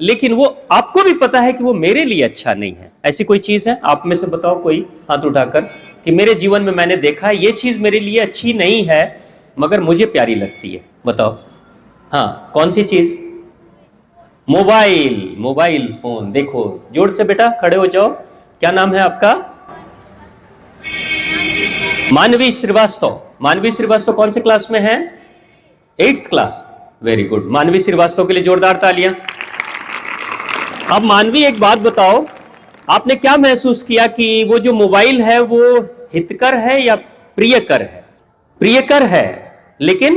लेकिन वो आपको भी पता है कि वो मेरे लिए अच्छा नहीं है। ऐसी कोई चीज है? आप में से बताओ कोई हाथ उठाकर कि मेरे जीवन में मैंने देखा है ये चीज मेरे लिए अच्छी नहीं है मगर मुझे प्यारी लगती है। बताओ। हाँ, कौन सी चीज? Mobile, mobile phone. देखो जोर से बेटा, खड़े हो जाओ। क्या नाम है आपका? मानवी श्रीवास्तव। मानवी श्रीवास्तव कौन से क्लास में है? 8th class. Very good. मानवी श्रीवास्तव के लिए जोरदार तालियां। अब मानवी एक बात बताओ, आपने क्या महसूस किया कि वो जो मोबाइल है वो हितकर है या प्रियकर है? प्रियकर है लेकिन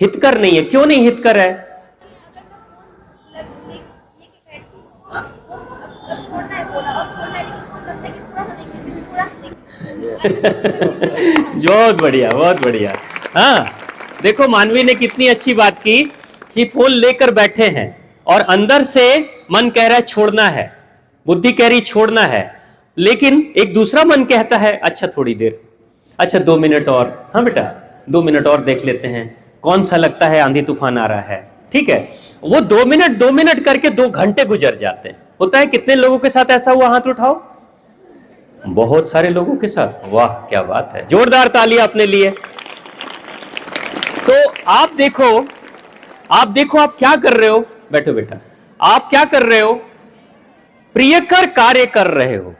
हितकर नहीं है। क्यों नहीं हितकर है? बहुत बढ़िया, बहुत बढ़िया। हाँ, देखो मानवी ने कितनी अच्छी बात की कि फोन लेकर बैठे हैं और अंदर से मन कह रहा है छोड़ना है, बुद्धि कह रही छोड़ना है, लेकिन एक दूसरा मन कहता है अच्छा थोड़ी देर, अच्छा 2 मिनट और, हाँ बेटा 2 मिनट और देख लेते हैं, कौन सा लगता है आंधी तूफान आ रहा है। ठीक है, वो 2 मिनट करके 2 घंटे गुजर जाते हैं। होता है? कितने लोगों के साथ ऐसा हुआ? हाथ उठाओ। बहुत सारे लोगों के साथ। वाह क्या बात है, जोरदार तालियां अपने लिए। तो आप देखो आप क्या कर रहे हो। बैठो बेटा। आप क्या कर रहे हो? प्रियकर कार्य कर रहे हो,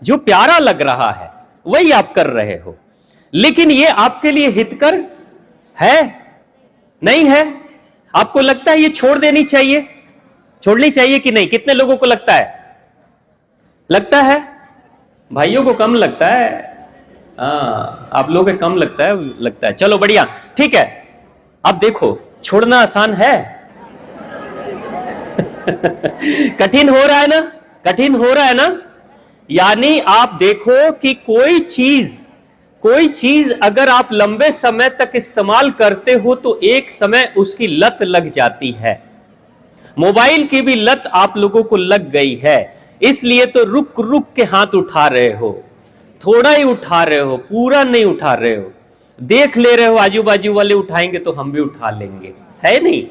जो प्यारा लग रहा है वही आप कर रहे हो, लेकिन ये आपके लिए हितकर है नहीं है। आपको लगता है ये छोड़ देनी चाहिए, छोड़नी चाहिए कि नहीं? कितने लोगों को लगता है? लगता है? भाइयों को कम लगता है। हाँ, आप लोगों को कम लगता है। चलो बढ़िया, ठीक है। अब देखो छोड़ना आसान है? कठिन हो रहा है ना? कठिन हो रहा है ना? यानी आप देखो कि कोई चीज अगर आप लंबे समय तक इस्तेमाल करते हो तो एक समय उसकी लत लग जाती है। मोबाइल की भी लत आप लोगों को लग गई है, इसलिए तो रुक रुक के हाथ उठा रहे हो, थोड़ा ही उठा रहे हो, पूरा नहीं उठा रहे हो। देख ले रहे हो आजू बाजू वाले उठाएंगे तो हम भी उठा लेंगे, है नहीं?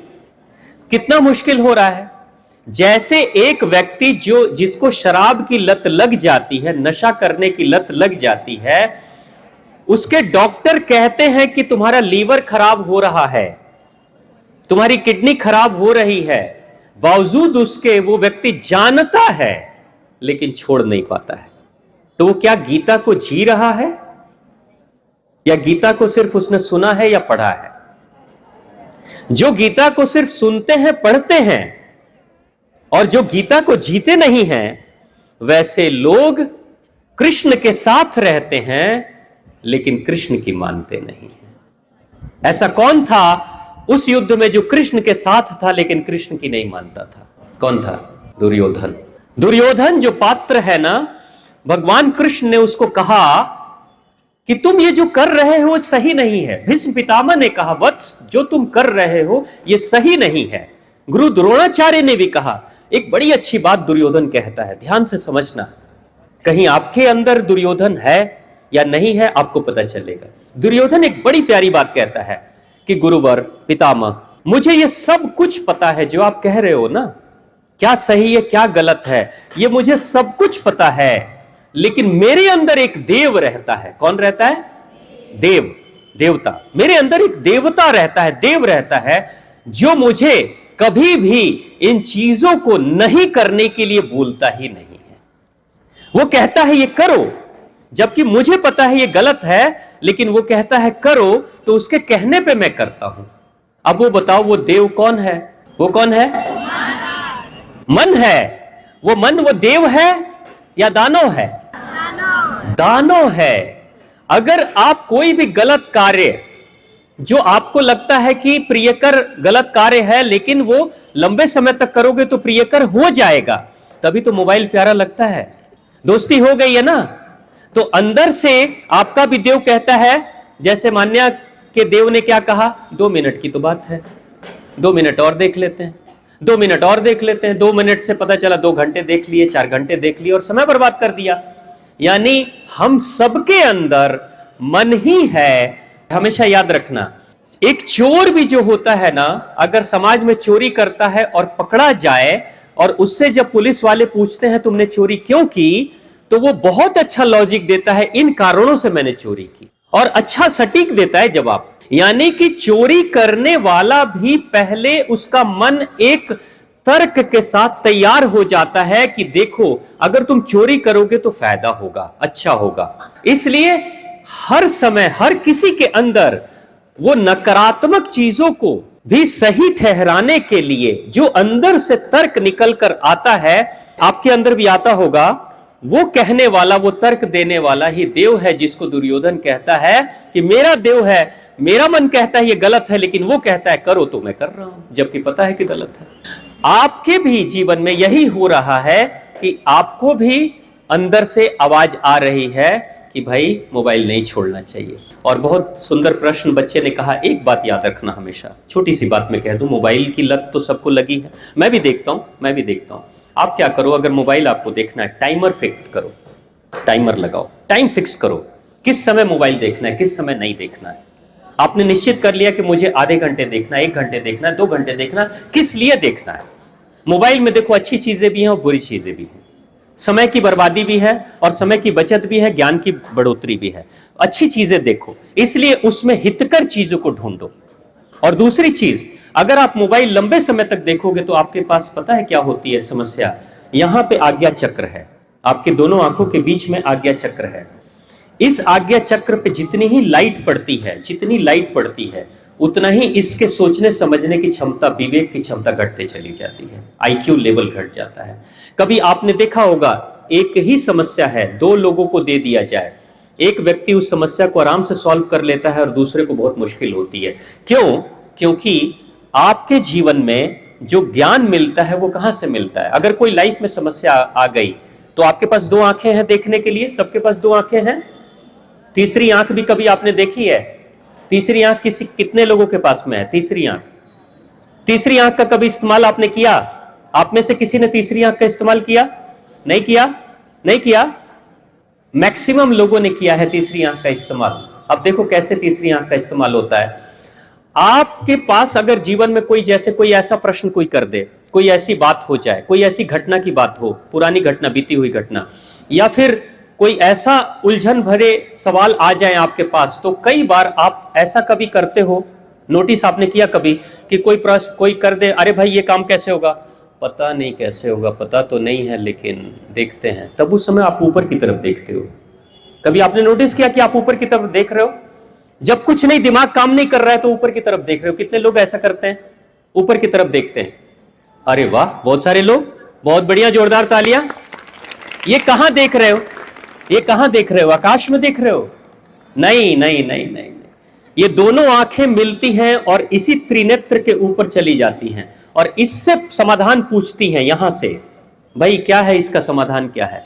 कितना मुश्किल हो रहा है। जैसे एक व्यक्ति जिसको शराब की लत लग जाती है, नशा करने की लत लग जाती है, उसके डॉक्टर कहते हैं कि तुम्हारा लीवर खराब हो रहा है, तुम्हारी किडनी खराब हो रही है, बावजूद उसके वो व्यक्ति जानता है लेकिन छोड़ नहीं पाता है। तो वो क्या गीता को जी रहा है या गीता को सिर्फ उसने सुना है या पढ़ा है? जो गीता को सिर्फ सुनते हैं, पढ़ते हैं और जो गीता को जीते नहीं हैं, वैसे लोग कृष्ण के साथ रहते हैं लेकिन कृष्ण की मानते नहीं हैं। ऐसा कौन था उस युद्ध में जो कृष्ण के साथ था लेकिन कृष्ण की नहीं मानता था? कौन था? दुर्योधन। दुर्योधन जो पात्र है ना, भगवान कृष्ण ने उसको कहा कि तुम ये जो कर रहे हो सही नहीं है। भीष्म पितामह ने कहा वत्स जो तुम कर रहे हो ये सही नहीं है। गुरु द्रोणाचार्य ने भी कहा। एक बड़ी अच्छी बात दुर्योधन कहता है, ध्यान से समझना, कहीं आपके अंदर दुर्योधन है या नहीं है आपको पता चलेगा। दुर्योधन एक बड़ी प्यारी बात कहता है कि गुरुवर पितामह, मुझे ये सब कुछ पता है जो आप कह रहे हो ना, क्या सही है क्या गलत है ये मुझे सब कुछ पता है, लेकिन मेरे अंदर एक देव रहता है। कौन रहता है? देव, देवता। मेरे अंदर एक देवता रहता है, देव रहता है, जो मुझे कभी भी इन चीजों को नहीं करने के लिए बोलता ही नहीं है। वो कहता है ये करो, जबकि मुझे पता है ये गलत है, लेकिन वो कहता है करो, तो उसके कहने पे मैं करता हूं। अब वो बताओ वो देव कौन है? वो कौन है? मन है। वो मन, वो देव है या दानव है? दानव है। अगर आप कोई भी गलत कार्य जो आपको लगता है कि प्रियकर गलत कार्य है, लेकिन वो लंबे समय तक करोगे तो प्रियकर हो जाएगा, तभी तो मोबाइल प्यारा लगता है। दोस्ती हो गई है ना? तो अंदर से आपका भी देव कहता है, जैसे मान्या के देव ने क्या कहा, 2 मिनट की तो बात है, 2 मिनट और देख लेते हैं, 2 मिनट और देख लेते हैं। 2 मिनट से पता चला 2 घंटे देख लिए, 4 घंटे देख लिए और समय बर्बाद कर दिया। यानी हम सबके अंदर मन ही है। हमेशा याद रखना, एक चोर भी जो होता है ना, अगर समाज में चोरी करता है और पकड़ा जाए और उससे जब पुलिस वाले पूछते हैं तुमने चोरी क्यों की, तो वो बहुत अच्छा लॉजिक देता है, इन कारणों से मैंने चोरी की, और अच्छा सटीक देता है जवाब। यानी कि चोरी करने वाला भी पहले उसका मन एक तर्क के साथ तैयार हो जाता है कि देखो अगर तुम चोरी करोगे तो फायदा होगा, अच्छा होगा। इसलिए हर समय हर किसी के अंदर वो नकारात्मक चीजों को भी सही ठहराने के लिए जो अंदर से तर्क निकल कर आता है, आपके अंदर भी आता होगा, वो कहने वाला, वो तर्क देने वाला ही देव है, जिसको दुर्योधन कहता है कि मेरा देव है, मेरा मन कहता है ये गलत है, लेकिन वो कहता है करो तो मैं कर रहा हूं, जबकि पता है कि गलत है। आपके भी जीवन में यही हो रहा है कि आपको भी अंदर से आवाज आ रही है कि भाई मोबाइल नहीं छोड़ना चाहिए। और बहुत सुंदर प्रश्न बच्चे ने कहा, एक बात याद रखना हमेशा, छोटी सी बात मैं कह दूं, मोबाइल की लत तो सबको लगी है, मैं भी देखता हूं। आप क्या करो, अगर मोबाइल आपको देखना है, टाइमर फिक्स करो, टाइमर लगाओ, टाइम फिक्स करो, किस समय मोबाइल देखना है, किस समय नहीं देखना है। आपने निश्चित कर लिया कि मुझे आधे घंटे देखना है, 1 घंटे देखना है, 2 घंटे देखना है, किस लिए देखना है। मोबाइल में देखो अच्छी चीजें भी हैं और बुरी चीजें भी हैं, समय की बर्बादी भी है और समय की बचत भी है, ज्ञान की बढ़ोतरी भी है। अच्छी चीजें देखो, इसलिए उसमें हितकर चीजों को ढूंढो। और दूसरी चीज, अगर आप मोबाइल लंबे समय तक देखोगे तो आपके पास पता है क्या होती है समस्या, यहां पे आज्ञा चक्र है, आपके दोनों आंखों के बीच में आज्ञा चक्र है। इस आज्ञा चक्र पे जितनी ही लाइट पड़ती है उतना ही इसके सोचने समझने की क्षमता, विवेक की क्षमता घटते चली जाती है, आईक्यू लेवल घट जाता है। कभी आपने देखा होगा, एक ही समस्या है, 2 लोगों को दे दिया जाए, एक व्यक्ति उस समस्या को आराम से सॉल्व कर लेता है और दूसरे को बहुत मुश्किल होती है। क्यों? क्योंकि आपके जीवन में जो ज्ञान मिलता है वो कहां से मिलता है। अगर कोई लाइफ में समस्या आ गई तो आपके पास 2 आंखें हैं देखने के लिए, सबके पास 2 आंखें हैं। तीसरी आंख भी कभी आपने देखी है? तीसरी आंख कितने लोगों के पास में है? तीसरी आंख का कभी इस्तेमाल आपने किया? आप में से किसी ने तीसरी आंख का इस्तेमाल किया? नहीं किया। मैक्सिमम लोगों ने किया है तीसरी आंख का इस्तेमाल। अब देखो कैसे तीसरी आंख का इस्तेमाल होता है। आपके पास अगर जीवन में कोई ऐसा प्रश्न कोई कर दे, कोई ऐसी बात हो जाए, कोई ऐसी घटना की बात हो, पुरानी घटना, बीती हुई घटना, या फिर कोई ऐसा उलझन भरे सवाल आ जाए आपके पास, तो कई बार आप ऐसा कभी करते हो, नोटिस आपने किया कभी कि कोई प्रश्न कोई कर दे, अरे भाई ये काम कैसे होगा? पता नहीं कैसे होगा, पता तो नहीं है लेकिन देखते हैं। तब उस समय आप ऊपर की तरफ देखते हो। कभी आपने नोटिस किया कि आप ऊपर की तरफ देख रहे हो? जब कुछ नहीं, दिमाग काम नहीं कर रहा है तो ऊपर की तरफ देख रहे हो। कितने लोग ऐसा करते हैं, ऊपर की तरफ देखते हैं? अरे वाह, बहुत सारे लोग, बहुत बढ़िया, जोरदार तालियां। ये कहां देख रहे हो? ये कहां देख रहे हो? आकाश में देख रहे हो? नहीं। ये दोनों आंखें मिलती हैं और इसी त्रिनेत्र के ऊपर चली जाती हैं और इससे समाधान पूछती हैं यहां से, भाई क्या है इसका समाधान, क्या है।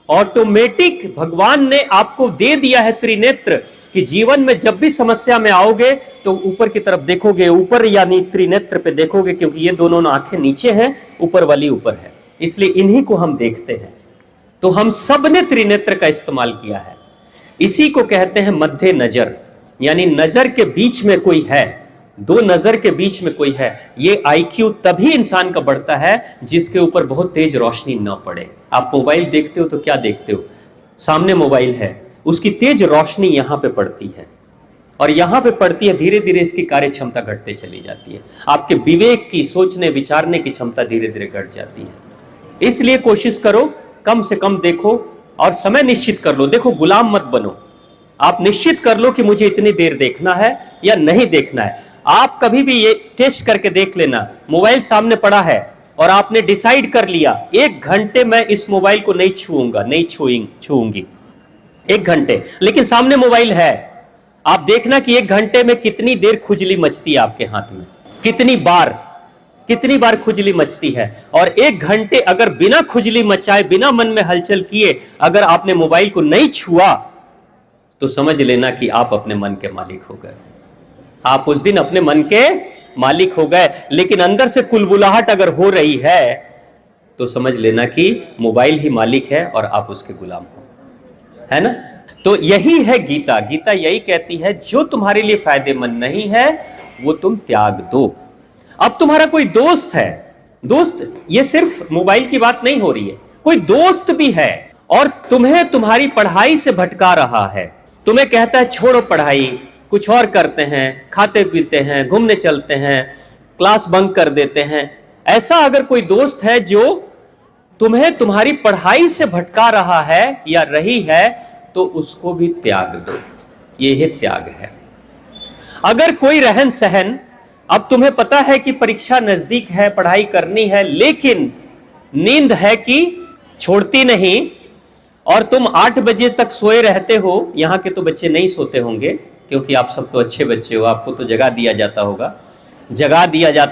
ऑटोमेटिक भगवान ने आपको दे दिया है त्रिनेत्र कि जीवन में जब भी समस्या में आओगे तो ऊपर की तरफ देखोगे, ऊपर यानी त्रिनेत्र पे देखोगे, क्योंकि ये दोनों आंखें नीचे हैं, ऊपर वाली ऊपर है, इसलिए इन्हीं को हम देखते हैं। तो हम सब ने त्रिनेत्र का इस्तेमाल किया है। इसी को कहते हैं मध्य नजर, यानी नजर के बीच में कोई है, 2 नजर के बीच में कोई है। ये आईक्यू तभी इंसान का बढ़ता है जिसके ऊपर बहुत तेज रोशनी ना पड़े। आप मोबाइल देखते हो तो क्या देखते हो? सामने मोबाइल है, उसकी तेज रोशनी यहां पे पड़ती है और यहां पे पड़ती है, धीरे धीरे इसकी कार्य क्षमता घटते चली जाती है। आपके विवेक की, सोचने विचारने की क्षमता धीरे धीरे घट जाती है। इसलिए कोशिश करो कम से कम देखो और समय निश्चित कर लो। देखो, गुलाम मत बनो। आप निश्चित कर लो कि मुझे इतनी देर देखना है या नहीं देखना है। आप कभी भी ये टेस्ट करके देख लेना, मोबाइल सामने पड़ा है और आपने डिसाइड कर लिया 1 घंटे मैं इस मोबाइल को नहीं छूऊंगा, नहीं छूऊंगी 1 घंटे, लेकिन सामने मोबाइल है। आप देखना कि 1 घंटे में कितनी देर खुजली मचती है आपके हाथ में, कितनी बार खुजली मचती है। और 1 घंटे अगर बिना खुजली मचाए, बिना मन में हलचल किए अगर आपने मोबाइल को नहीं छुआ तो समझ लेना कि आप अपने मन के मालिक हो गए। आप उस दिन अपने मन के मालिक हो गए। लेकिन अंदर से कुलबुलाहट अगर हो रही है तो समझ लेना कि मोबाइल ही मालिक है और आप उसके गुलाम हो, है ना। तो यही है गीता। गीता यही कहती है, जो तुम्हारे लिए फायदेमंद नहीं है वो तुम त्याग दो। अब तुम्हारा कोई दोस्त है, दोस्त, ये सिर्फ मोबाइल की बात नहीं हो रही है, कोई दोस्त भी है और तुम्हें तुम्हारी पढ़ाई से भटका रहा है, तुम्हें कहता है छोड़ो पढ़ाई, कुछ और करते हैं, खाते पीते हैं, घूमने चलते हैं, क्लास बंक कर देते हैं। ऐसा अगर कोई दोस्त है जो तुम्हें तुम्हारी पढ़ाई से भटका रहा है या रही है, तो उसको भी त्याग दो। यह त्याग है। अगर कोई रहन सहन, अब तुम्हें पता है कि परीक्षा नजदीक है, पढ़ाई करनी है, लेकिन नींद है कि छोड़ती नहीं, और तुम 8 बजे तक सोए रहते हो। यहां के तो बच्चे नहीं सोते होंगे क्योंकि आप सब तो अच्छे बच्चे हो, आपको तो जगा दिया जाता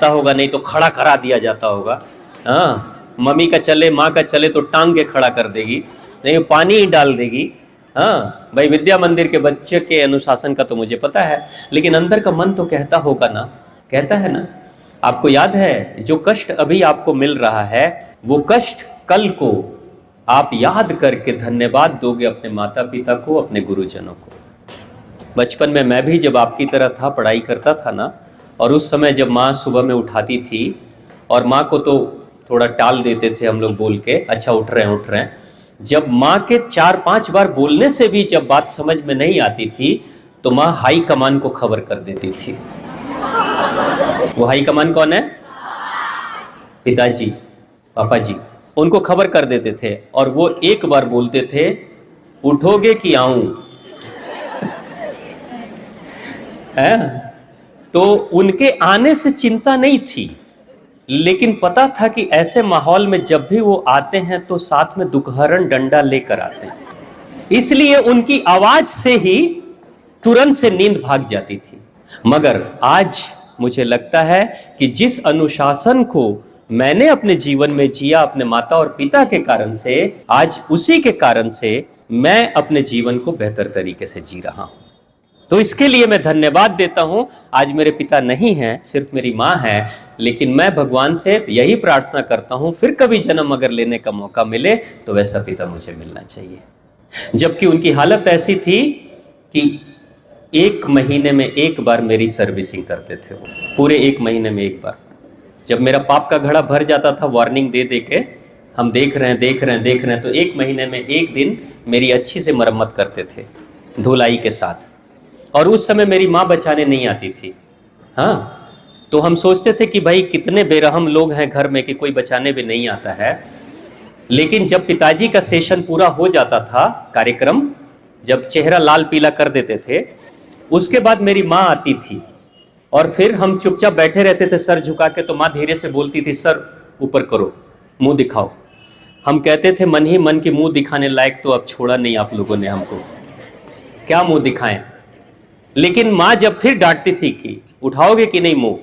होगा, नहीं तो खड़ा करा दिया जाता होगा। हाँ, मम्मी का चले, माँ का चले तो टांग के खड़ा कर देगी, नहीं पानी ही डाल देगी। हाँ भाई, विद्या मंदिर के बच्चे के अनुशासन का तो मुझे पता है, लेकिन अंदर का मन तो कहता होगा ना, कहता है ना। आपको याद है, जो कष्ट अभी आपको मिल रहा है, वो कष्ट कल को आप याद करके धन्यवाद दोगे अपने माता पिता को, अपने गुरुजनों को। बचपन में मैं भी जब आपकी तरह था, पढ़ाई करता था ना, और उस समय जब माँ सुबह में उठाती थी, और माँ को तो थोड़ा टाल देते थे हम लोग बोल के, अच्छा उठ रहे हैं। जब माँ के 4-5 बार बोलने से भी जब बात समझ में नहीं आती थी, तो माँ हाई कमान को खबर कर देती थी। वो हाई कमान कौन है? पिताजी, पापा जी, उनको खबर कर देते थे, और वो एक बार बोलते थे, उठोगे कि आऊं? तो उनके आने से चिंता नहीं थी, लेकिन पता था कि ऐसे माहौल में जब भी वो आते हैं तो साथ में दुखहरण डंडा लेकर आते हैं, इसलिए उनकी आवाज से ही तुरंत से नींद भाग जाती थी। मगर आज मुझे लगता है कि जिस अनुशासन को मैंने अपने जीवन में जिया अपने माता और पिता के कारण से, आज उसी के कारण से मैं अपने जीवन को बेहतर तरीके से जी रहा हूं। तो इसके लिए मैं धन्यवाद देता हूं। आज मेरे पिता नहीं हैं, सिर्फ मेरी मां है, लेकिन मैं भगवान से यही प्रार्थना करता हूं, फिर कभी जन्म अगर लेने का मौका मिले तो वैसा पिता मुझे मिलना चाहिए। जबकि उनकी हालत ऐसी थी कि 1 महीने में 1 बार मेरी सर्विसिंग करते थे वो, पूरे 1 महीने में 1 बार। जब मेरा पाप का घड़ा भर जाता था, वार्निंग दे दे के, हम देख रहे हैं, तो 1 महीने में 1 दिन मेरी अच्छी से मरम्मत करते थे, धुलाई के साथ। और उस समय मेरी माँ बचाने नहीं आती थी। हाँ, तो हम सोचते थे कि भाई कितने बेरहम लोग हैं घर में कि कोई बचाने भी नहीं आता है। लेकिन जब पिताजी का सेशन पूरा हो जाता था, कार्यक्रम जब चेहरा लाल पीला कर देते थे, उसके बाद मेरी माँ आती थी, और फिर हम चुपचाप बैठे रहते थे सर झुका के। तो माँ धीरे से बोलती थी, सर ऊपर करो, मुंह दिखाओ। हम कहते थे मन ही मन की मुंह दिखाने लायक तो अब छोड़ा नहीं आप लोगों ने हमको, क्या मुंह दिखाएं। लेकिन माँ जब फिर डांटती थी कि उठाओगे कि नहीं मुंह,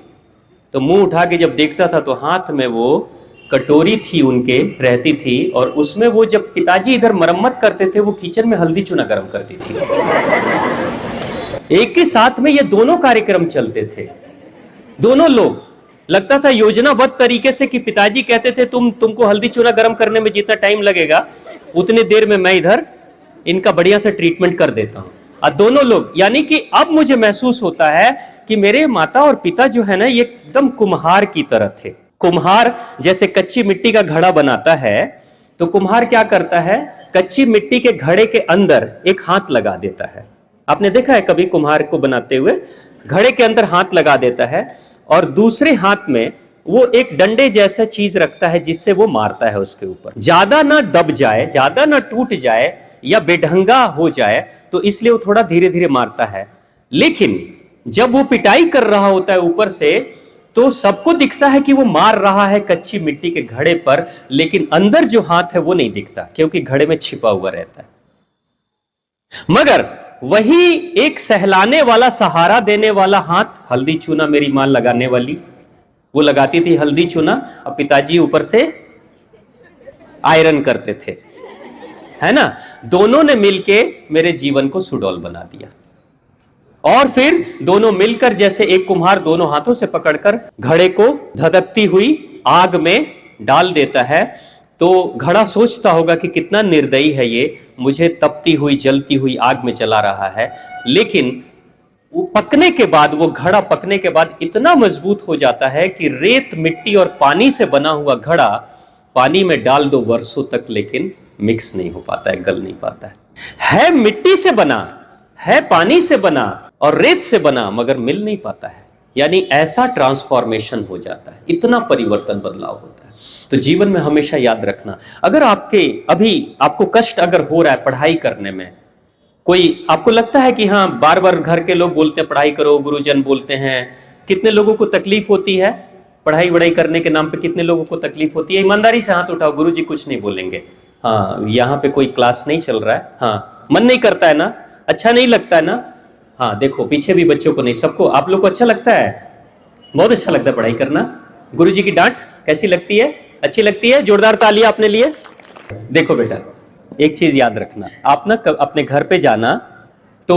तो मुंह उठा के जब देखता था तो हाथ में वो कटोरी थी उनके रहती थी, और उसमें वो जब पिताजी इधर मरम्मत करते थे, वो किचन में हल्दी चूना गर्म करती थी। एक के साथ में ये दोनों कार्यक्रम चलते थे, दोनों लोग। लगता था योजनाबद्ध तरीके से कि पिताजी कहते थे तुमको हल्दी चूना गर्म करने में जितना टाइम लगेगा उतनी देर में मैं इधर इनका बढ़िया से ट्रीटमेंट कर देता हूं। और दोनों लोग, यानी कि अब मुझे महसूस होता है कि मेरे माता और पिता जो है ना, ये एकदम कुम्हार की तरह थे। कुम्हार जैसे कच्ची मिट्टी का घड़ा बनाता है, तो कुम्हार क्या करता है, कच्ची मिट्टी के घड़े के अंदर एक हाथ लगा देता है। आपने देखा है कभी कुम्हार को बनाते हुए? घड़े के अंदर हाथ लगा देता है, और दूसरे हाथ में वो एक डंडे जैसा चीज रखता है जिससे वो मारता है उसके ऊपर। ज्यादा ना दब जाए, ज्यादा ना टूट जाए या बेढंगा हो जाए, तो इसलिए वो थोड़ा धीरे धीरे मारता है। लेकिन जब वो पिटाई कर रहा होता है ऊपर से, तो सबको दिखता है कि वो मार रहा है कच्ची मिट्टी के घड़े पर, लेकिन अंदर जो हाथ है वो नहीं दिखता, क्योंकि घड़े में छिपा हुआ रहता है। मगर वही एक सहलाने वाला, सहारा देने वाला हाथ, हल्दी चूना मेरी मां लगाने वाली, वो लगाती थी हल्दी चूना, और पिताजी ऊपर से आयरन करते थे, है ना। दोनों ने मिलके मेरे जीवन को सुडौल बना दिया। और फिर दोनों मिलकर, जैसे एक कुम्हार दोनों हाथों से पकड़कर घड़े को धधकती हुई आग में डाल देता है, तो घड़ा सोचता होगा कि कितना निर्दयी है ये, मुझे तपती हुई जलती हुई आग में जला रहा है। लेकिन वो पकने के बाद, वो घड़ा पकने के बाद इतना मजबूत हो जाता है कि रेत, मिट्टी और पानी से बना हुआ घड़ा पानी में डाल दो वर्षों तक, लेकिन मिक्स नहीं हो पाता है, गल नहीं पाता है मिट्टी से बना, है पानी से बना और रेत से बना, मगर मिल नहीं पाता है। यानी ऐसा ट्रांसफॉर्मेशन हो जाता है, इतना परिवर्तन, बदलाव होता है। तो जीवन में हमेशा याद रखना, अगर आपको कष्ट अगर हो रहा है पढ़ाई करने में, कोई आपको लगता है कि हाँ बार बार घर के लोग बोलते हैं पढ़ाई करो, गुरुजन बोलते हैं, कितने लोगों को तकलीफ होती है पढ़ाई वढ़ाई करने के नाम पे? कितने लोगों को तकलीफ होती है? ईमानदारी से हाथ उठाओ, गुरुजी कुछ नहीं बोलेंगे। हाँ, यहाँ पे कोई क्लास नहीं चल रहा है, हाँ मन नहीं करता है ना, अच्छा नहीं लगता है ना, हाँ देखो पीछे भी बच्चों को नहीं, सबको, आप लोग को अच्छा लगता है, बहुत अच्छा लगता है पढ़ाई करना। गुरुजी की डांट कैसी लगती है? अच्छी लगती है? जोरदार तालियां अपने लिए। देखो बेटा, एक चीज याद रखना, आप ना अपने घर पे जाना तो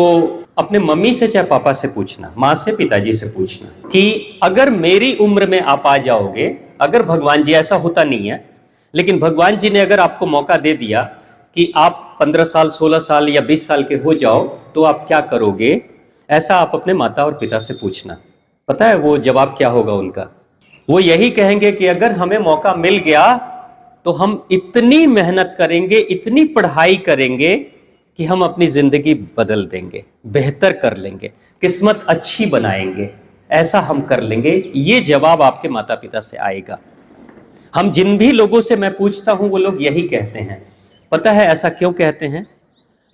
अपने मम्मी से चाहे पापा से पूछना, माँ से, पिताजी से पूछना कि अगर मेरी उम्र में आप आ जाओगे, अगर भगवान जी, ऐसा होता नहीं है, लेकिन भगवान जी ने अगर आपको मौका दे दिया कि आप 15 साल, 16 साल या 20 साल के हो जाओ, तो आप क्या करोगे? ऐसा आप अपने माता और पिता से पूछना। पता है वो जवाब क्या होगा उनका? वो यही कहेंगे कि अगर हमें मौका मिल गया तो हम इतनी मेहनत करेंगे, इतनी पढ़ाई करेंगे कि हम अपनी जिंदगी बदल देंगे, बेहतर कर लेंगे, किस्मत अच्छी बनाएंगे, ऐसा हम कर लेंगे। ये जवाब आपके माता पिता से आएगा। हम जिन भी लोगों से मैं पूछता हूं वो लोग यही कहते हैं। पता है ऐसा क्यों कहते हैं?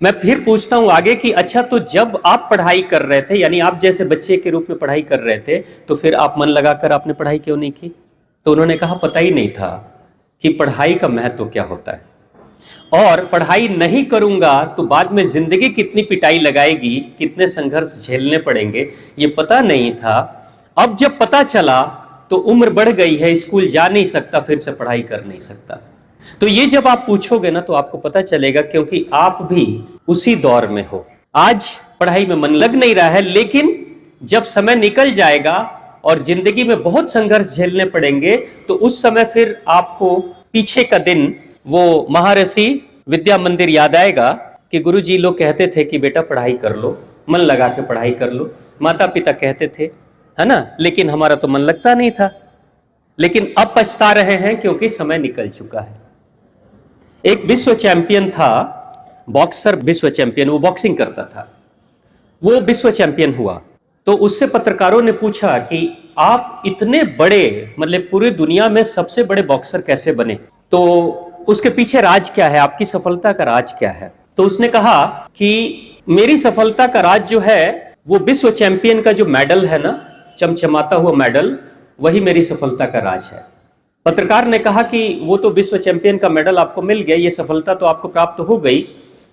मैं फिर पूछता हूं आगे कि अच्छा, तो जब आप पढ़ाई कर रहे थे, यानी आप जैसे बच्चे के रूप में पढ़ाई कर रहे थे, तो फिर आप मन लगाकर आपने पढ़ाई क्यों नहीं की? तो उन्होंने कहा पता ही नहीं था कि पढ़ाई का महत्व क्या होता है, और पढ़ाई नहीं करूंगा तो बाद में जिंदगी कितनी पिटाई लगाएगी, कितने संघर्ष झेलने पड़ेंगे, ये पता नहीं था। अब जब पता चला तो उम्र बढ़ गई है, स्कूल जा नहीं सकता, फिर से पढ़ाई कर नहीं सकता। तो ये जब आप पूछोगे ना तो आपको पता चलेगा, क्योंकि आप भी उसी दौर में हो। आज पढ़ाई में मन लग नहीं रहा है, लेकिन जब समय निकल जाएगा और जिंदगी में बहुत संघर्ष झेलने पड़ेंगे, तो उस समय फिर आपको पीछे का दिन, वो महाऋषि विद्या मंदिर याद आएगा कि गुरुजी लोग कहते थे कि बेटा पढ़ाई कर लो, मन लगा के पढ़ाई कर लो, माता पिता कहते थे, है ना, लेकिन हमारा तो मन लगता नहीं था। लेकिन अब पछता रहे हैं क्योंकि समय निकल चुका है। एक विश्व चैंपियन था, बॉक्सर विश्व चैंपियन, वो बॉक्सिंग करता था, वो विश्व चैंपियन हुआ। तो उससे पत्रकारों ने पूछा कि आप इतने बड़े, मतलब पूरी दुनिया में सबसे बड़े बॉक्सर कैसे बने, तो उसके पीछे राज क्या है, आपकी सफलता का राज क्या है? तो उसने कहा कि मेरी सफलता का राज जो है वो विश्व चैंपियन का जो मेडल है ना, चमचमाता हुआ मेडल, वही मेरी सफलता का राज है। पत्रकार ने कहा कि वो तो विश्व चैंपियन का मेडल आपको मिल गया, ये सफलता तो आपको प्राप्त हो गई,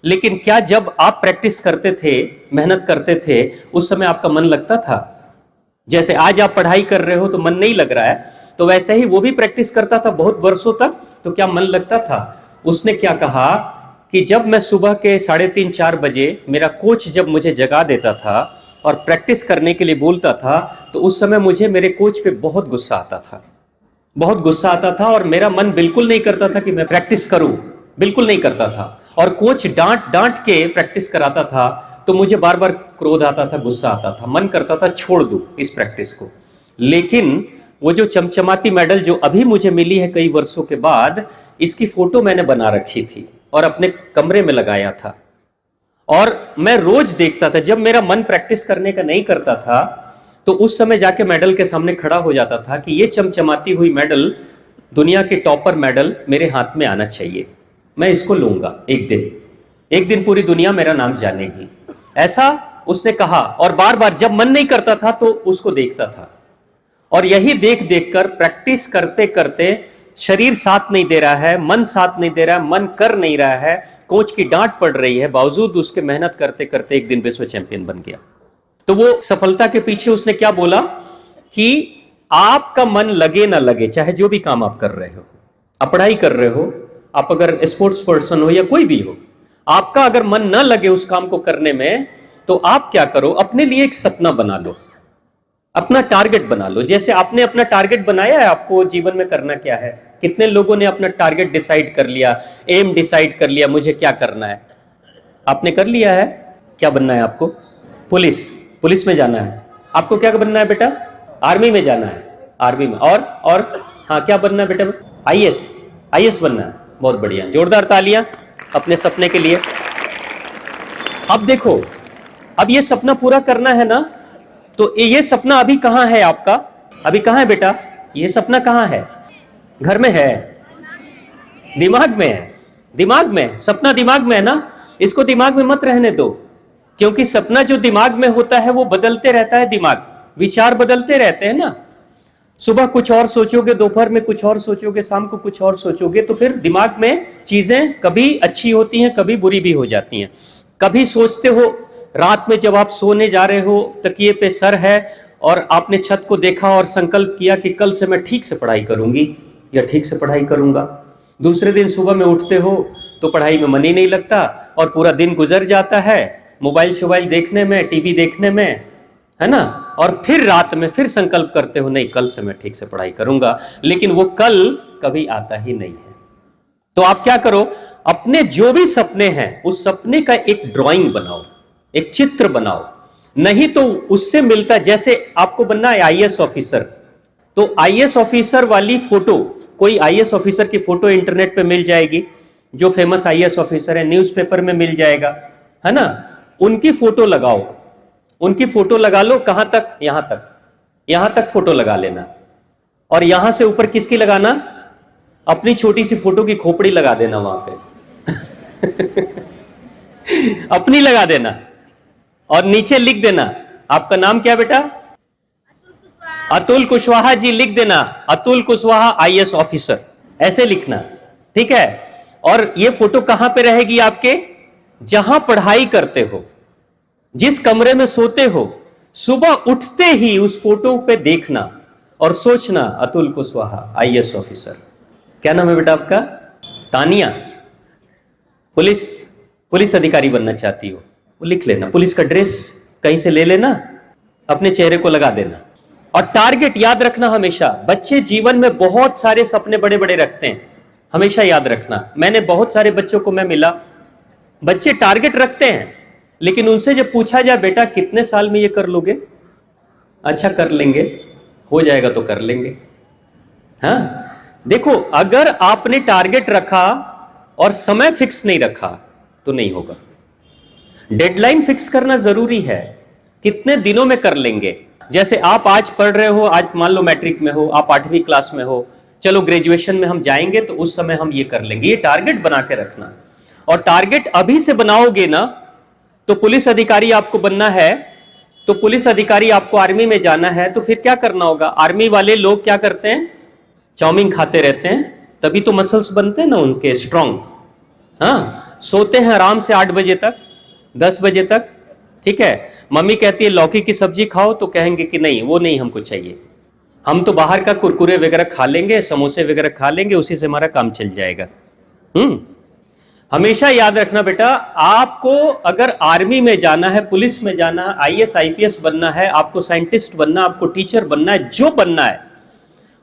लेकिन क्या जब आप प्रैक्टिस करते थे, मेहनत करते थे, उस समय आपका मन लगता था? जैसे आज आप पढ़ाई कर रहे हो तो मन नहीं लग रहा है, तो वैसे ही वो भी प्रैक्टिस करता था बहुत वर्षों तक, तो क्या मन लगता था? उसने क्या कहा कि जब मैं सुबह के 3:30 4 बजे, मेरा कोच जब मुझे जगा देता था और प्रैक्टिस करने के लिए बोलता था, तो उस समय मुझे मेरे कोच पे बहुत गुस्सा आता था, बहुत गुस्सा आता था, और मेरा मन बिल्कुल नहीं करता था कि मैं प्रैक्टिस करूं, बिल्कुल नहीं करता था। और कोच डांट डांट के प्रैक्टिस कराता था, तो मुझे बार बार क्रोध आता था, गुस्सा आता था, मन करता था छोड़ दूं इस प्रैक्टिस को। लेकिन वो जो चमचमाती मेडल जो अभी मुझे मिली है कई वर्षों के बाद, इसकी फोटो मैंने बना रखी थी और अपने कमरे में लगाया था, और मैं रोज देखता था। जब मेरा मन प्रैक्टिस करने का नहीं करता था, तो उस समय जाके मेडल के सामने खड़ा हो जाता था कि ये चमचमाती हुई मेडल, दुनिया के टॉपर मेडल मेरे हाथ में आना चाहिए, मैं इसको लूंगा एक दिन पूरी दुनिया मेरा नाम जानेगी, ऐसा उसने कहा। और बार बार जब मन नहीं करता था तो उसको देखता था, और यही देख देख कर प्रैक्टिस करते करते शरीर साथ नहीं दे रहा है, मन साथ नहीं दे रहा है, मन कर नहीं रहा है, कोच की डांट पड़ रही है, बावजूद उसके मेहनत करते करते एक दिन विश्व चैंपियन बन गया। तो वो सफलता के पीछे उसने क्या बोला कि आपका मन लगे ना लगे, चाहे जो भी काम आप कर रहे हो, आप पढ़ाई कर रहे हो, आप अगर स्पोर्ट्स पर्सन हो या कोई भी हो, आपका अगर मन ना लगे उस काम को करने में, तो आप क्या करो, अपने लिए एक सपना बना लो, अपना टारगेट बना लो। जैसे आपने अपना टारगेट बनाया है, आपको जीवन में करना क्या है। कितने लोगों ने अपना टारगेट डिसाइड कर लिया, एम डिसाइड कर लिया, मुझे क्या करना है? आपने कर लिया है? क्या बनना है आपको? पुलिस, पुलिस में जाना है। आपको क्या बनना है बेटा? आर्मी में जाना है, आर्मी में। और हाँ, क्या बनना है बेटा? आईएएस बनना है। बहुत बढ़िया, जोरदार तालियां अपने सपने के लिए। अब देखो, अब ये सपना पूरा करना है ना, तो ये सपना अभी कहां है आपका? अभी कहां है बेटा? ये सपना कहां है? घर में है? दिमाग में है? दिमाग में सपना दिमाग में है ना? इसको दिमाग में मत रहने दो, क्योंकि सपना जो दिमाग में होता है वो बदलते रहता है। दिमाग, विचार बदलते रहते हैं ना। सुबह कुछ और सोचोगे, दोपहर में कुछ और सोचोगे, शाम को कुछ और सोचोगे, तो फिर दिमाग में चीजें कभी अच्छी होती हैं, कभी बुरी भी हो जाती हैं। कभी सोचते हो रात में जब आप सोने जा रहे हो, तकिए पे सर है और आपने छत को देखा और संकल्प किया कि कल से मैं ठीक से पढ़ाई करूंगी या ठीक से पढ़ाई करूंगा। दूसरे दिन सुबह में उठते हो तो पढ़ाई में मन ही नहीं लगता और पूरा दिन गुजर जाता है मोबाइल शोबाइल देखने में, टीवी देखने में, है ना। और फिर रात में फिर संकल्प करते हो, नहीं कल से मैं ठीक से पढ़ाई करूंगा, लेकिन वो कल कभी आता ही नहीं है। तो आप क्या करो, अपने जो भी सपने हैं उस सपने का एक ड्राइंग बनाओ, एक चित्र बनाओ। नहीं तो उससे मिलता, जैसे आपको बनना है आईएएस ऑफिसर, तो आईएएस ऑफिसर वाली फोटो, कोई आईएएस ऑफिसर की फोटो इंटरनेट पे मिल जाएगी, जो फेमस आईएएस ऑफिसर है, न्यूज़पेपर में मिल जाएगा, है ना। उनकी फोटो लगाओ, उनकी फोटो लगा लो। कहां तक? यहां तक फोटो लगा लेना। और यहां से ऊपर किसकी लगाना? अपनी छोटी सी फोटो की खोपड़ी लगा देना वहां पे अपनी लगा देना और नीचे लिख देना, आपका नाम क्या बेटा? अतुल कुशवाहा जी लिख देना, अतुल कुशवाहा आईएएस ऑफिसर, ऐसे लिखना, ठीक है। और ये फोटो कहां पे रहेगी आपके? जहां पढ़ाई करते हो, जिस कमरे में सोते हो, सुबह उठते ही उस फोटो पे देखना और सोचना, अतुल कुशवाहा आईएएस ऑफिसर। क्या नाम है बेटा आपका? तानिया। पुलिस अधिकारी बनना चाहती हो, वो लिख लेना। पुलिस का ड्रेस कहीं से ले लेना, अपने चेहरे को लगा देना। और टारगेट याद रखना हमेशा। बच्चे जीवन में बहुत सारे सपने बड़े बड़े रखते हैं, हमेशा याद रखना। मैंने बहुत सारे बच्चों को मैं मिला, बच्चे टारगेट रखते हैं, लेकिन उनसे जब पूछा जाए बेटा कितने साल में ये कर लोगे? अच्छा कर लेंगे, हो जाएगा तो कर लेंगे। हाँ, देखो, अगर आपने टारगेट रखा और समय फिक्स नहीं रखा तो नहीं होगा। डेडलाइन फिक्स करना जरूरी है, कितने दिनों में कर लेंगे। जैसे आप आज पढ़ रहे हो, आज मान लो मैट्रिक में हो, आप 8वीं क्लास में हो, चलो ग्रेजुएशन में हम जाएंगे तो उस समय हम ये कर लेंगे। ये टारगेट बना के रखना। और टारगेट अभी से बनाओगे ना, तो पुलिस अधिकारी आपको बनना है, तो पुलिस अधिकारी आपको आर्मी में जाना है, तो फिर क्या करना होगा? आर्मी वाले लोग क्या करते हैं? चाउमीन खाते रहते हैं, तभी तो मसल्स बनते हैं ना उनके, स्ट्रांग। हाँ, सोते हैं आराम से 8 बजे तक, 10 बजे तक, ठीक है। मम्मी कहती है लौकी की सब्जी खाओ, तो कहेंगे कि नहीं, वो नहीं हमको चाहिए, हम तो बाहर का कुरकुरे वगैरह खा लेंगे, समोसे वगैरह खा लेंगे, उसी से हमारा काम चल जाएगा। हमेशा याद रखना बेटा, आपको अगर आर्मी में जाना है, पुलिस में जाना है, आईएएस आईपीएस बनना है, आपको साइंटिस्ट बनना, आपको टीचर बनना है, जो बनना है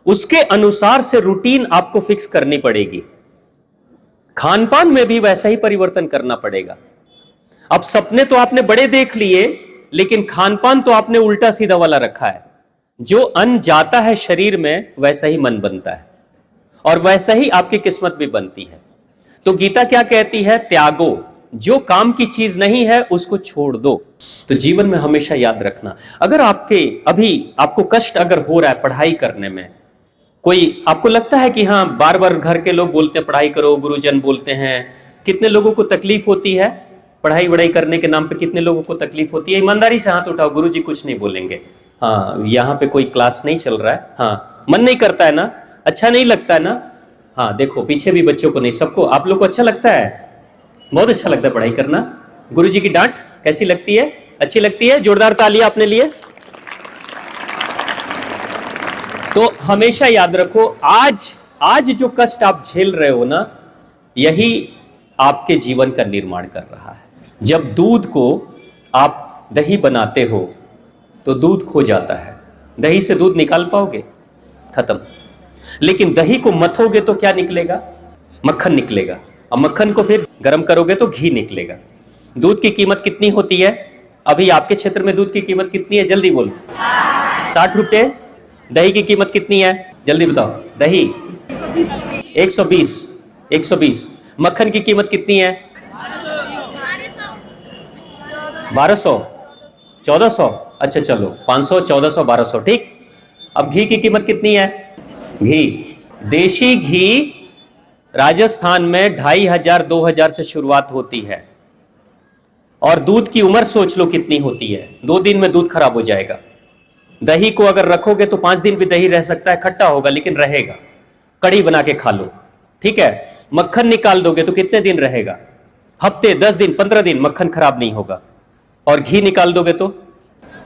उसके अनुसार से रूटीन आपको फिक्स करनी पड़ेगी। खान पान में भी वैसा ही परिवर्तन करना पड़ेगा। अब सपने तो आपने बड़े देख लिए, लेकिन खान पान तो आपने उल्टा सीधा वाला रखा है। जो अन्न जाता है शरीर में, वैसा ही मन बनता है और वैसा ही आपकी किस्मत भी बनती है। तो गीता क्या कहती है? त्यागो, जो काम की चीज नहीं है उसको छोड़ दो। तो जीवन में हमेशा याद रखना, अगर आपको कष्ट अगर हो रहा है पढ़ाई करने में, कोई आपको लगता है कि हाँ बार बार घर के लोग बोलते हैं पढ़ाई करो, गुरुजन बोलते हैं, कितने लोगों को तकलीफ होती है पढ़ाई वढ़ाई करने के नाम पे? कितने लोगों को तकलीफ होती है? ईमानदारी से हाथ उठाओ, गुरुजी कुछ नहीं बोलेंगे। हाँ, यहाँ पे कोई क्लास नहीं चल रहा है, हाँ, मन नहीं करता है ना, अच्छा नहीं लगता है ना। हाँ देखो, पीछे भी बच्चों को नहीं, सबको, आप लोग को अच्छा लगता है, बहुत अच्छा लगता है पढ़ाई करना। गुरुजी की डांट कैसी लगती है? अच्छी लगती है। जोरदार तालियां अपने लिए। तो हमेशा याद रखो, आज जो कष्ट आप झेल रहे हो ना, यही आपके जीवन का निर्माण कर रहा है। जब दूध को आप दही बनाते हो तो दूध खो जाता है, दही से दूध निकाल पाओगे? खत्म। लेकिन दही को मथोगे तो क्या निकलेगा? मक्खन निकलेगा। और मक्खन को फिर गर्म करोगे तो घी निकलेगा। दूध की कीमत कितनी होती है? अभी आपके क्षेत्र में दूध की कीमत कितनी है, जल्दी बोलो। 60 रुपए। दही की कीमत कितनी है, जल्दी बताओ। दही 120। 120। मक्खन की कीमत कितनी है, 1200, 1400। अच्छा चलो 500, 1400, 1200, ठीक। अब घी की कीमत कितनी है, घी, देशी घी राजस्थान में 2500, 2000 से शुरुआत होती है। और दूध की उम्र सोच लो कितनी होती है, 2 दिन में दूध खराब हो जाएगा। दही को अगर रखोगे तो 5 दिन भी दही रह सकता है, खट्टा होगा लेकिन रहेगा, कड़ी बना के खा लो, ठीक है। मक्खन निकाल दोगे तो कितने दिन रहेगा, हफ्ते, 10 दिन, 15 दिन, मक्खन खराब नहीं होगा। और घी निकाल दोगे तो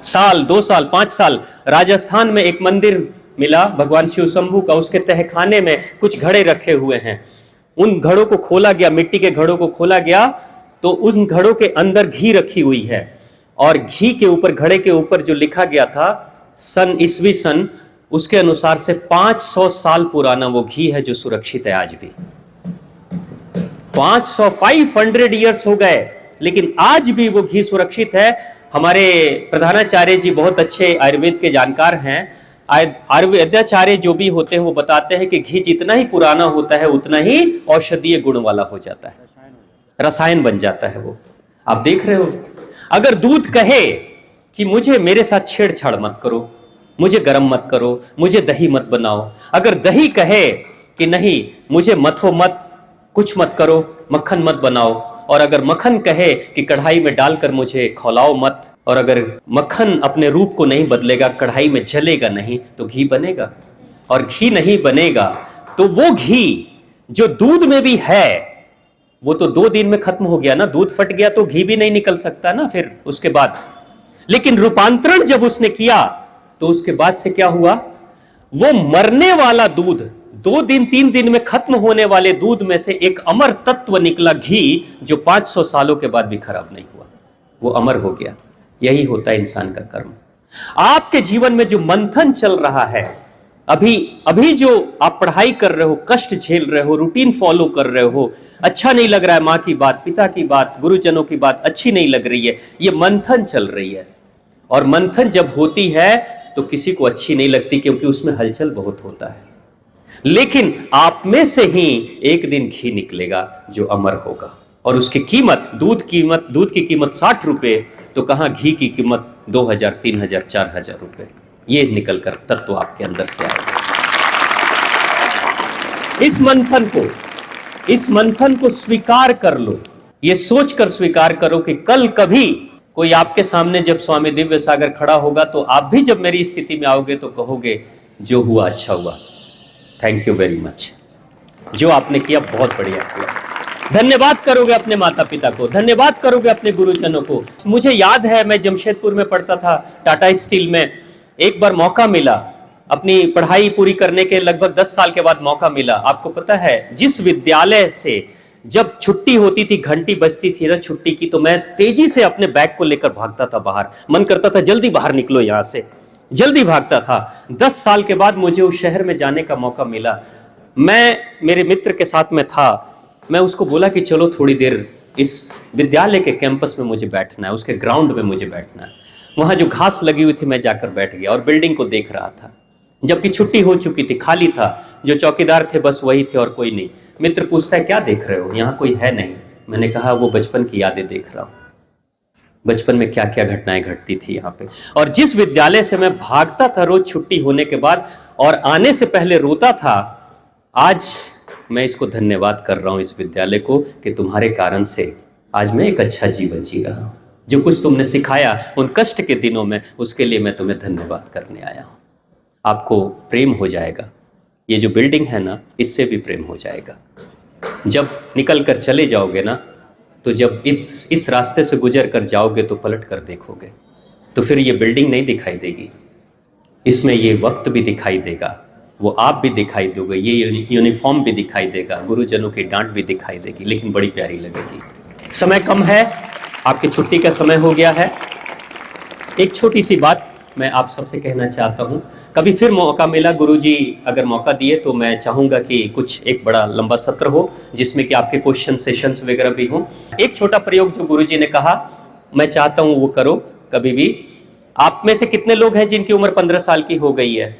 साल, 2 साल, 5 साल। राजस्थान में एक मंदिर मिला भगवान शिव शंभू का, उसके तहखाने में कुछ घड़े रखे हुए हैं। उन घड़ों को खोला गया, मिट्टी के घड़ों को खोला गया तो उन घड़ों के अंदर घी रखी हुई है। और घी के ऊपर, घड़े के ऊपर जो लिखा गया था सन, ईस्वी सन, उसके अनुसार से 500 साल पुराना वो घी है जो सुरक्षित है आज भी। 500 ईयर्स हो गए लेकिन आज भी वो घी सुरक्षित है। हमारे प्रधानाचार्य जी बहुत अच्छे आयुर्वेद के जानकार हैं। आयुर्वेदाचार्य जो भी होते हैं वो बताते हैं कि घी जितना ही पुराना होता है उतना ही औषधीय गुण वाला हो जाता है, रसायन बन जाता है वो। आप देख रहे हो, अगर दूध कहे कि मुझे, मेरे साथ छेड़छाड़ मत करो, मुझे गर्म मत करो, मुझे दही मत बनाओ, अगर दही कहे कि नहीं मुझे मथो मत, कुछ मत करो, मक्खन मत बनाओ, और अगर मक्खन कहे कि कढ़ाई में डालकर मुझे खौलाओ मत, और अगर मक्खन अपने रूप को नहीं बदलेगा, कढ़ाई में जलेगा नहीं, तो घी बनेगा। और घी नहीं बनेगा तो वो घी जो दूध में भी है वो तो 2 दिन में खत्म हो गया ना, दूध फट गया तो घी भी नहीं निकल सकता ना फिर उसके बाद। लेकिन रूपांतरण जब उसने किया तो उसके बाद से क्या हुआ, वो मरने वाला दूध, 2 दिन 3 दिन में खत्म होने वाले दूध में से एक अमर तत्व निकला, घी, जो 500 सालों के बाद भी खराब नहीं हुआ, वो अमर हो गया। यही होता है इंसान का कर्म। आपके जीवन में जो मंथन चल रहा है, अभी जो आप पढ़ाई कर रहे हो, कष्ट झेल रहे हो, रूटीन फॉलो कर रहे हो, अच्छा नहीं लग रहा है, मां की बात, पिता की बात, गुरुजनों की बात अच्छी नहीं लग रही है, ये मंथन चल रही है। और मंथन जब होती है तो किसी को अच्छी नहीं लगती क्योंकि उसमें हलचल बहुत होता है। लेकिन आप में से ही एक दिन घी निकलेगा जो अमर होगा, और उसकी कीमत, दूध की कीमत 60 रुपए, तो कहां घी की कीमत 2000, 3000, 4000 रुपए। ये निकलकर तत्व आपके अंदर से आएगा। इस मंथन को स्वीकार कर लो, ये सोचकर स्वीकार करो कि कल कभी कोई आपके सामने जब स्वामी दिव्य सागर खड़ा होगा तो आप भी जब मेरी स्थिति में आओगे तो कहोगे जो हुआ अच्छा हुआ, थैंक यू वेरी मच, जो आपने किया बहुत बढ़िया किया। धन्यवाद करोगे अपने माता पिता को, धन्यवाद करोगे अपने गुरुजनों को। मुझे याद है मैं जमशेदपुर में पढ़ता था, टाटा स्टील में, एक बार मौका मिला अपनी पढ़ाई पूरी करने के, लगभग 10 साल के बाद मौका मिला। आपको पता है जिस विद्यालय से जब छुट्टी होती थी, घंटी बजती थी ना छुट्टी की, तो मैं तेजी से अपने बैग को लेकर भागता था बाहर, मन करता था जल्दी बाहर निकलो यहां से, जल्दी भागता था। 10 साल के बाद मुझे उस शहर में जाने का मौका मिला। मैं मेरे मित्र के साथ में था, मैं उसको बोला कि चलो थोड़ी देर इस विद्यालय के कैंपस में मुझे बैठना है, उसके ग्राउंड में मुझे बैठना है। वहां जो घास लगी हुई थी मैं जाकर बैठ गया और बिल्डिंग को देख रहा था, जबकि छुट्टी हो चुकी थी, खाली था, जो चौकीदार थे बस वही थे और कोई नहीं। मित्र पूछता है क्या देख रहे हो, यहाँ कोई है नहीं। मैंने कहा वो बचपन की यादें देख रहा हूं, बचपन में क्या क्या घटनाएं घटती थी यहाँ पे। और जिस विद्यालय से मैं भागता था रोज छुट्टी होने के बाद और आने से पहले रोता था, आज मैं इसको धन्यवाद कर रहा हूं इस विद्यालय को कि तुम्हारे कारण से आज मैं एक अच्छा जीवन जी रहा हूं। जो कुछ तुमने सिखाया उन कष्ट के दिनों में, उसके लिए मैं तुम्हें धन्यवाद करने आया हूं। आपको प्रेम हो जाएगा, ये जो बिल्डिंग है ना, इससे भी प्रेम हो जाएगा। जब निकल कर चले जाओगे ना, तो जब इस रास्ते से गुजर कर जाओगे तो पलट कर देखोगे तो फिर ये बिल्डिंग नहीं दिखाई देगी, इसमें ये वक्त भी दिखाई देगा, वो आप भी दिखाई दोगे, ये यूनिफॉर्म भी दिखाई देगा, गुरुजनों की डांट भी दिखाई देगी, लेकिन बड़ी प्यारी लगेगी। समय कम है, आपकी छुट्टी का समय हो गया है। एक छोटी सी बात मैं आप सबसे कहना चाहता हूं, कभी फिर मौका मिला, गुरुजी अगर मौका दिए तो मैं चाहूंगा कि कुछ एक बड़ा लंबा सत्र हो जिसमें कि आपके क्वेश्चन सेशंस वगैरह भी हो। एक छोटा प्रयोग जो गुरुजी ने कहा मैं चाहता हूं वो करो कभी भी। आप में से कितने लोग हैं जिनकी उम्र 15 साल की हो गई है?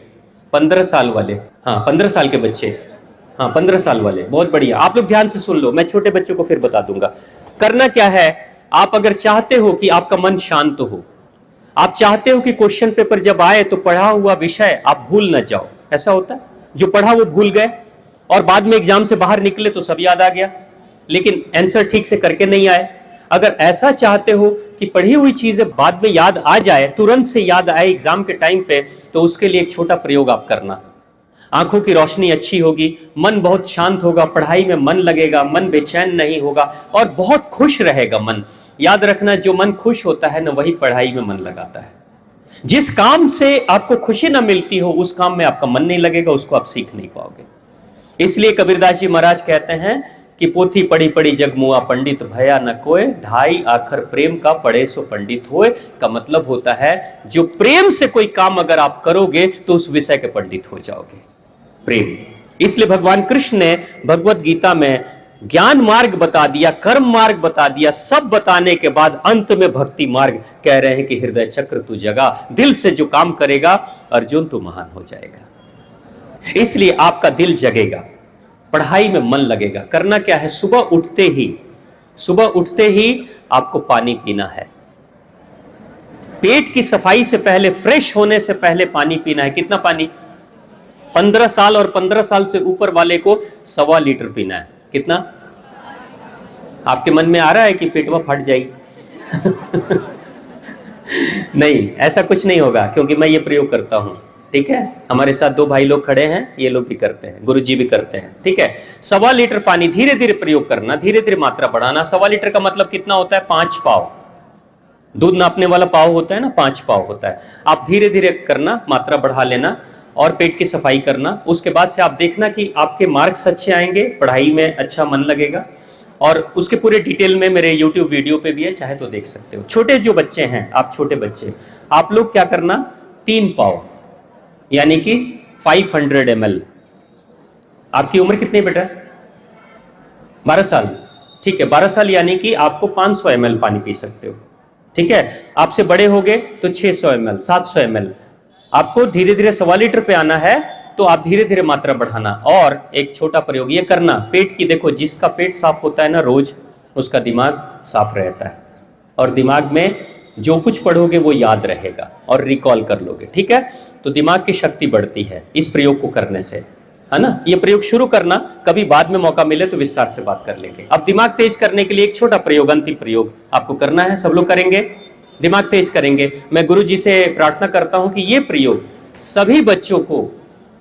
15 साल वाले, हाँ 15 साल के बच्चे, हाँ 15 साल वाले, बहुत बढ़िया। आप लोग ध्यान से सुन लो, मैं छोटे बच्चों को फिर बता दूंगा। करना क्या है, आप अगर चाहते हो कि आपका मन शांत हो, आप चाहते हो कि क्वेश्चन पेपर जब आए तो पढ़ा हुआ विषय आप भूल न जाओ। ऐसा होता है जो पढ़ा वो भूल गए और बाद में एग्जाम से बाहर निकले तो सब याद आ गया, लेकिन आंसर ठीक से करके नहीं आए। अगर ऐसा चाहते हो कि पढ़ी हुई चीजें बाद में याद आ जाए, तुरंत से याद आए एग्जाम के टाइम पे, तो उसके लिए एक छोटा प्रयोग आप करना। आंखों की रोशनी अच्छी होगी, मन बहुत शांत होगा, पढ़ाई में मन लगेगा, मन बेचैन नहीं होगा और बहुत खुश रहेगा मन। याद रखना, जो मन खुश होता है ना वही पढ़ाई में मन लगाता है। जिस काम से आपको खुशी ना मिलती हो उस काम में आपका मन नहीं लगेगा, उसको आप सीख नहीं पाओगे। इसलिए कबीरदास जी महाराज कहते हैं कि पोथी पढ़ी पढ़ी जगमुआ पंडित भया न कोय, ढाई आखर प्रेम का पढ़े सो पंडित होए। का मतलब होता है जो प्रेम से कोई काम अगर आप करोगे तो उस विषय के पंडित हो जाओगे, प्रेम। इसलिए भगवान कृष्ण ने भगवत गीता में ज्ञान मार्ग बता दिया, कर्म मार्ग बता दिया, सब बताने के बाद अंत में भक्ति मार्ग कह रहे हैं कि हृदय चक्र तू जगा, दिल से जो काम करेगा अर्जुन तू महान हो जाएगा। इसलिए आपका दिल जगेगा, पढ़ाई में मन लगेगा। करना क्या है, सुबह उठते ही आपको पानी पीना है। पेट की सफाई से पहले, फ्रेश होने से पहले पानी पीना है। कितना पानी? 15 साल और 15 साल से ऊपर वाले को 1.25 लीटर पीना है। कितना? आपके मन में आ रहा है कि पेट में फट जाएगी? नहीं, ऐसा कुछ नहीं होगा, क्योंकि मैं ये प्रयोग करता हूं। ठीक है, हमारे साथ 2 भाई लोग खड़े हैं, ये लोग भी करते हैं, गुरुजी भी करते हैं। ठीक है, 1.25 लीटर पानी धीरे धीरे प्रयोग करना, धीरे धीरे मात्रा बढ़ाना। 1.25 लीटर का मतलब कितना होता है? 5 पाव। दूध नापने वाला पाव होता है ना, 5 पाव होता है। आप धीरे धीरे करना, मात्रा बढ़ा लेना और पेट की सफाई करना। उसके बाद से आप देखना कि आपके मार्क्स अच्छे आएंगे, पढ़ाई में अच्छा मन लगेगा। और उसके पूरे डिटेल में मेरे YouTube वीडियो पे भी है, चाहे तो देख सकते हो। छोटे जो बच्चे हैं, आप छोटे बच्चे, आप लोग क्या करना, 3 पाव यानी कि 500 ml। आपकी उम्र कितनी बेटा? 12 साल। ठीक है, 12 साल यानी कि आपको 500 ml पानी पी सकते हो। ठीक है, आपसे बड़े हो गए तो 600 ml, 700 ml। आपको धीरे धीरे 1.25 लीटर पे आना है, तो आप धीरे धीरे मात्रा बढ़ाना। और एक छोटा प्रयोग ये करना, पेट की, देखो जिसका पेट साफ होता है ना रोज, उसका दिमाग साफ रहता है और दिमाग में जो कुछ पढ़ोगे वो याद रहेगा और रिकॉल कर लोगे। ठीक है, तो दिमाग की शक्ति बढ़ती है इस प्रयोग को करने से, है ना। ये प्रयोग शुरू करना, कभी बाद में मौका मिले तो विस्तार से बात कर लेंगे। अब दिमाग तेज करने के लिए एक छोटा प्रयोग, अंतिम प्रयोग आपको करना है। सब लोग करेंगे, दिमाग तेज करेंगे। मैं गुरु जी से प्रार्थना करता हूं कि ये प्रयोग सभी बच्चों को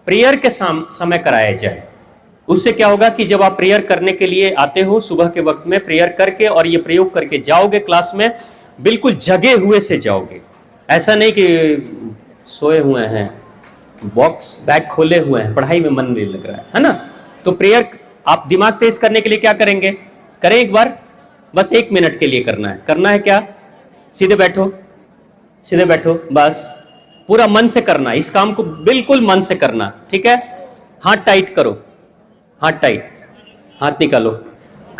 प्रेयर के समय कराया जाए। उससे क्या होगा कि जब आप प्रेयर करने के लिए आते हो सुबह के वक्त में, प्रेयर करके और ये प्रयोग करके जाओगे क्लास में, बिल्कुल जगे हुए से जाओगे। ऐसा नहीं कि सोए हुए हैं, बॉक्स बैग खोले हुए हैं, पढ़ाई में मन नहीं लग रहा है ना। तो प्रेयर आप दिमाग तेज करने के लिए क्या करेंगे, करें एक बार, बस 1 मिनट के लिए करना है। करना है क्या, सीधे बैठो, सीधे बैठो, बस पूरा मन से करना, इस काम को बिल्कुल मन से करना। ठीक है, हाथ टाइट करो, हाथ टाइट, हाथ निकालो।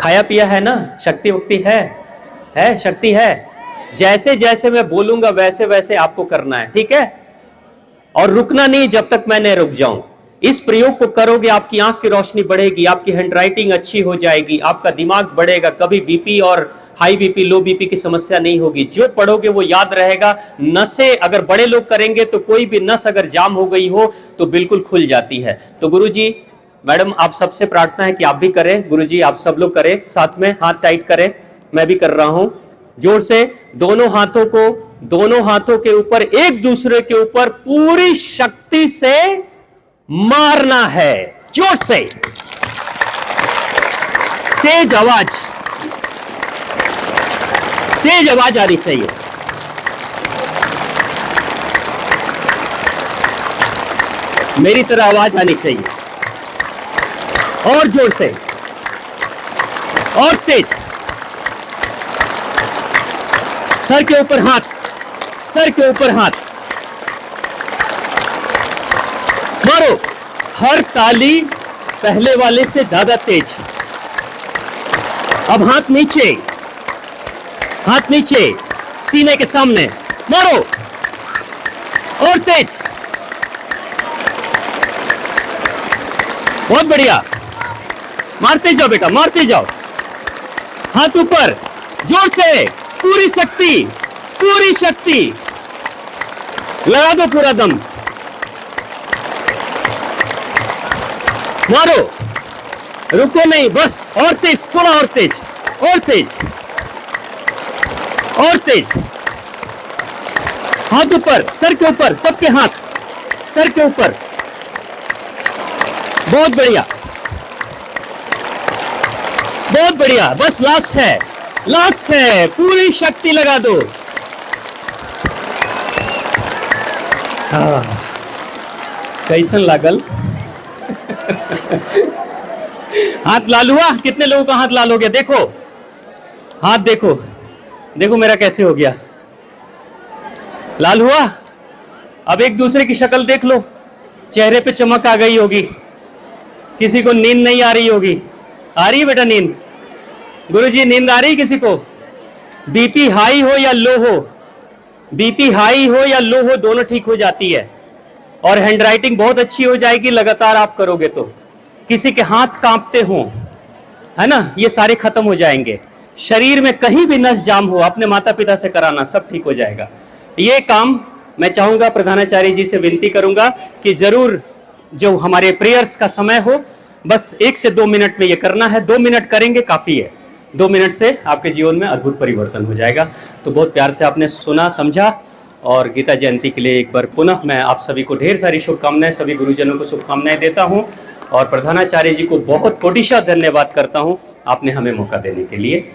खाया पिया है ना, शक्ति वक्ति है, शक्ति है। जैसे जैसे मैं बोलूंगा वैसे वैसे आपको करना है। ठीक है, और रुकना नहीं जब तक मैं नहीं रुक जाऊं। इस प्रयोग को करोगे, आपकी आंख की रोशनी बढ़ेगी, आपकी हैंडराइटिंग अच्छी हो जाएगी, आपका दिमाग बढ़ेगा, कभी बीपी और हाई बीपी लो बीपी की समस्या नहीं होगी। जो पढ़ोगे वो याद रहेगा। नसें अगर बड़े लोग करेंगे तो कोई भी नस अगर जाम हो गई हो तो बिल्कुल खुल जाती है। तो गुरुजी, मैडम, आप सबसे प्रार्थना है कि आप भी करें। गुरुजी, आप सब लोग करें, साथ में हाथ टाइट करें, मैं भी कर रहा हूं। जोर से दोनों हाथों के ऊपर, एक दूसरे के ऊपर पूरी शक्ति से मारना है, जोर से, तेज आवाज आनी चाहिए। मेरी तरह आवाज आनी चाहिए, और जोर से, और तेज। सर के ऊपर हाथ, सर के ऊपर हाथ मारो। हर ताली पहले वाले से ज्यादा तेज। अब हाथ नीचे, हाथ नीचे, सीने के सामने, मारो और तेज, बहुत बढ़िया, मारते जाओ बेटा, मारते जाओ, हाथ ऊपर, जोर से, पूरी शक्ति, पूरी शक्ति, लगा दो पूरा दम, मारो, रुको नहीं, बस और तेज, थोड़ा और तेज, और तेज, और तेज, हाथ ऊपर, सर के ऊपर, सबके हाथ सर के ऊपर, बहुत बढ़िया, बहुत बढ़िया, बस लास्ट है, लास्ट है, पूरी शक्ति लगा दो। कैसन लागल? हाथ लाल हुआ? कितने लोगों का हाथ लाल हो गया? देखो हाथ, देखो देखो मेरा कैसे हो गया, लाल हुआ। अब एक दूसरे की शक्ल देख लो, चेहरे पे चमक आ गई होगी, किसी को नींद नहीं आ रही होगी, आ रही है बेटा नींद? गुरुजी नींद आ रही किसी को? बीपी हाई हो या लो हो, बीपी हाई हो या लो हो, दोनों ठीक हो जाती है, और हैंडराइटिंग बहुत अच्छी हो जाएगी लगातार आप करोगे तो। किसी के हाथ कांपते हो, है ना, ये सारे खत्म हो जाएंगे। शरीर में कहीं भी नस जाम हो, अपने माता पिता से कराना, सब ठीक हो जाएगा। ये काम मैं चाहूंगा, प्रधानाचार्य जी से विनती करूंगा कि जरूर जो हमारे प्रेयर्स का समय हो, बस 1 से 2 मिनट में ये करना है। 2 मिनट करेंगे काफी है, 2 मिनट से आपके जीवन में अद्भुत परिवर्तन हो जाएगा। तो बहुत प्यार से आपने सुना, समझा, और गीता जयंती के लिए एक बार पुनः मैं आप सभी को ढेर सारी शुभकामनाएं, सभी गुरुजनों को शुभकामनाएं देता हूं, और प्रधानाचार्य जी को बहुत कोटिशा धन्यवाद करता हूं, आपने हमें मौका देने के लिए।